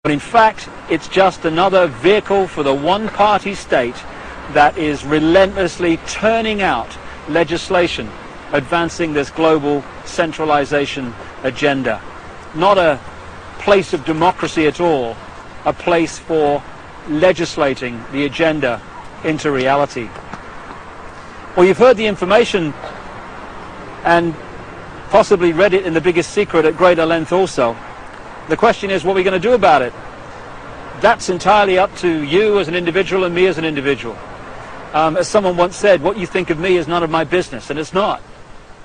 But in fact, it's just another vehicle for the one-party state that is relentlessly turning out legislation, advancing this global centralization agenda. Not a place of democracy at all, a place for legislating the agenda into reality. Well, you've heard the information and possibly read it in The Biggest Secret at greater length also. The question is, what are we going to do about it? That's entirely up to you as an individual and me as an individual. As someone once said, what you think of me is none of my business, and it's not.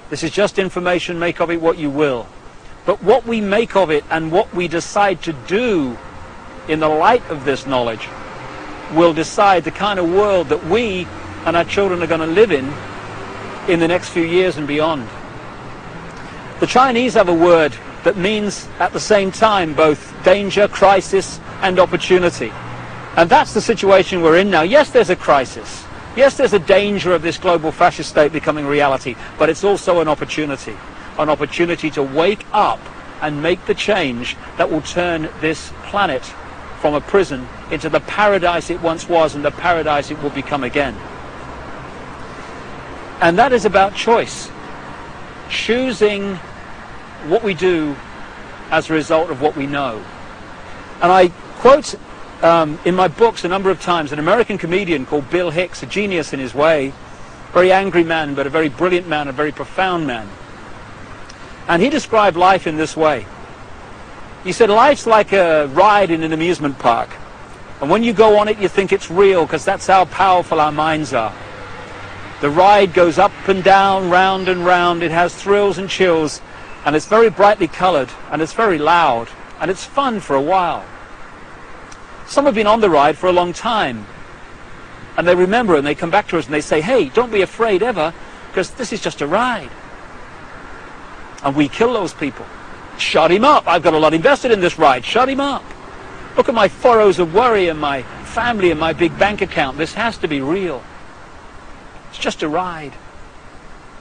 This is just information, make of it what you will. But what we make of it and what we decide to do in the light of this knowledge will decide the kind of world that we and our children are going to live in the next few years and beyond. The Chinese have a word that means at the same time both danger, crisis, and opportunity. And that's the situation we're in now. Yes, there's a crisis. Yes, there's a danger of this global fascist state becoming reality, but it's also an opportunity to wake up and make the change that will turn this planet from a prison into the paradise it once was and the paradise it will become again. And that is about choice. Choosing what we do as a result of what we know. And I quote in my books a number of times an American comedian called Bill Hicks, a genius in his way, very angry man, but a very brilliant man, a very profound man. And he described life in this way. He said, life's like a ride in an amusement park. And when you go on it, you think it's real, because that's how powerful our minds are. The ride goes up and down, round and round. It has thrills and chills, and it's very brightly colored, and it's very loud, and it's fun for a while. Some have been on the ride for a long time, and they remember, and they come back to us and they say, hey, don't be afraid ever, because this is just a ride. And we kill those people. Shut him up. I've got a lot invested in this ride. Shut him up. Look at my furrows of worry and my family and my big bank account. This has to be real. It's just a ride.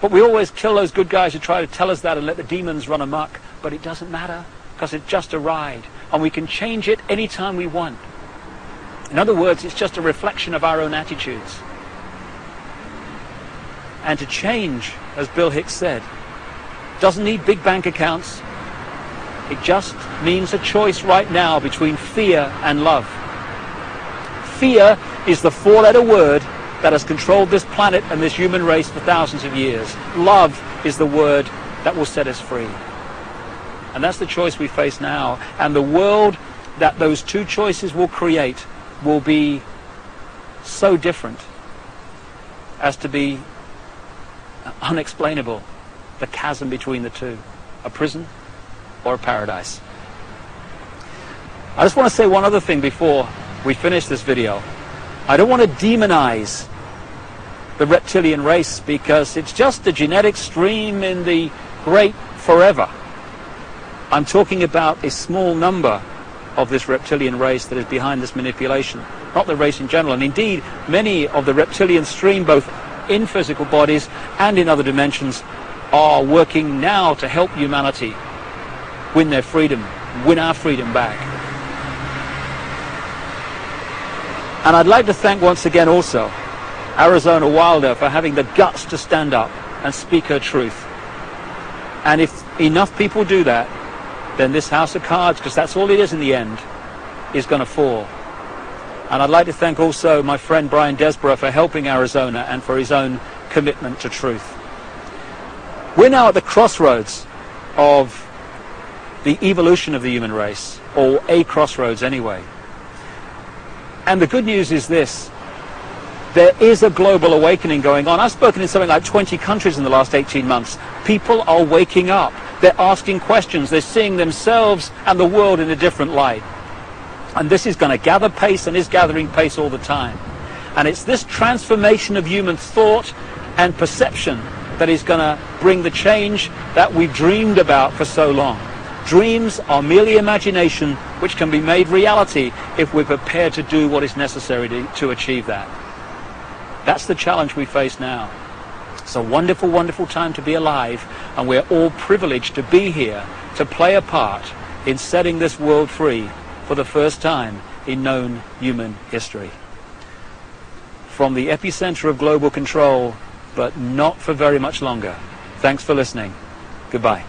But we always kill those good guys who try to tell us that and let the demons run amok. But it doesn't matter, because it's just a ride. And we can change it anytime we want. In other words, it's just a reflection of our own attitudes. And to change, as Bill Hicks said, doesn't need big bank accounts. It just means a choice right now between fear and love. Fear is the four-letter word that has controlled this planet and this human race for thousands of years. Love is the word that will set us free. And that's the choice we face now. And the world that those two choices will create will be so different as to be unexplainable. The chasm between the two, a prison or a paradise. I just want to say one other thing before we finish this video. I don't want to demonize the reptilian race, because it's just a genetic stream in the great forever. I'm talking about a small number of this reptilian race that is behind this manipulation, not the race in general. And indeed, many of the reptilian stream, both in physical bodies and in other dimensions, are working now to help humanity win their freedom, win our freedom back. And I'd like to thank once again also Arizona Wilder for having the guts to stand up and speak her truth. And if enough people do that, then this house of cards, because that's all it is in the end, is going to fall. And I'd like to thank also my friend Brian Desborough for helping Arizona and for his own commitment to truth. We're now at the crossroads of the evolution of the human race, or a crossroads anyway. And the good news is this: there is a global awakening going on. I've spoken in something like 20 countries in the last 18 months. People are waking up. They're asking questions. They're seeing themselves and the world in a different light. And this is going to gather pace, and is gathering pace all the time. And it's this transformation of human thought and perception that is going to bring the change that we've dreamed about for so long. Dreams are merely imagination, which can be made reality if we're prepared to do what is necessary to achieve that. That's the challenge we face now. It's a wonderful, wonderful time to be alive, and we're all privileged to be here to play a part in setting this world free for the first time in known human history. From the epicenter of global control, but not for very much longer. Thanks for listening. Goodbye.